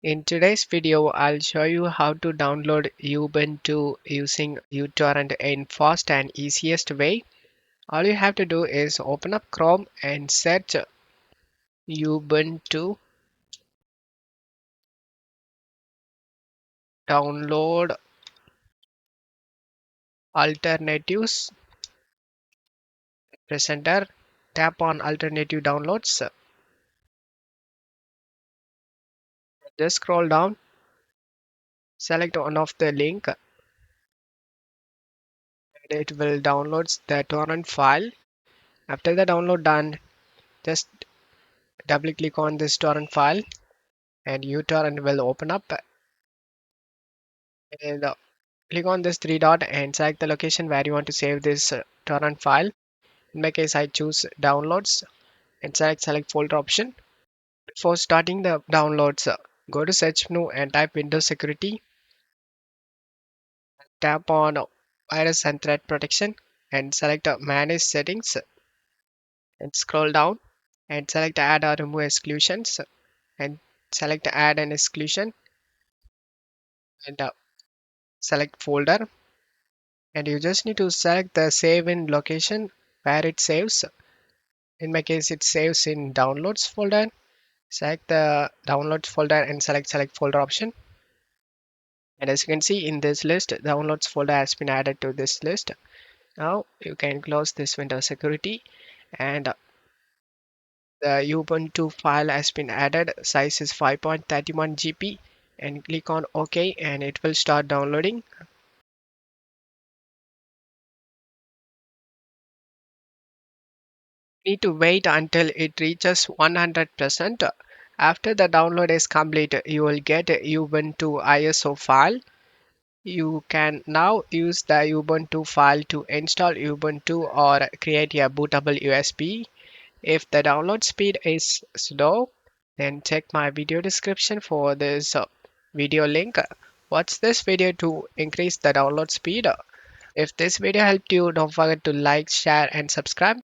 In today's video, I'll show you how to download Ubuntu using uTorrent in fast and easiest way. All you have to do is open up Chrome and search Ubuntu download alternatives. Press enter, tap on alternative downloads, just scroll down, select one of the link and it will download the torrent file. After the download done, just double click on this torrent file and uTorrent will open up and click on this three dot and select the location where you want to save this torrent file. In my case, I choose downloads and select folder option. Before starting the downloads, go to search menu and type Windows Security. Tap on Virus and Threat Protection and select Manage Settings and scroll down and select Add or Remove Exclusions and select Add an Exclusion and select Folder, and you just need to select the save in location where it saves. In my case, it saves in downloads folder. Select the downloads folder and select folder option. And as you can see in this list, downloads folder has been added to this list. Now you can close this Windows Security and the Ubuntu file has been added. Size is 5.31 GB and click on OK and it will start downloading. Need to wait until it reaches 100%. After the download is complete, you will get a Ubuntu ISO file. You can now use the Ubuntu file to install Ubuntu or create a bootable USB. If the download speed is slow, then check my video description for this video link. Watch this video to increase the download speed. If this video helped you, don't forget to like, share and subscribe.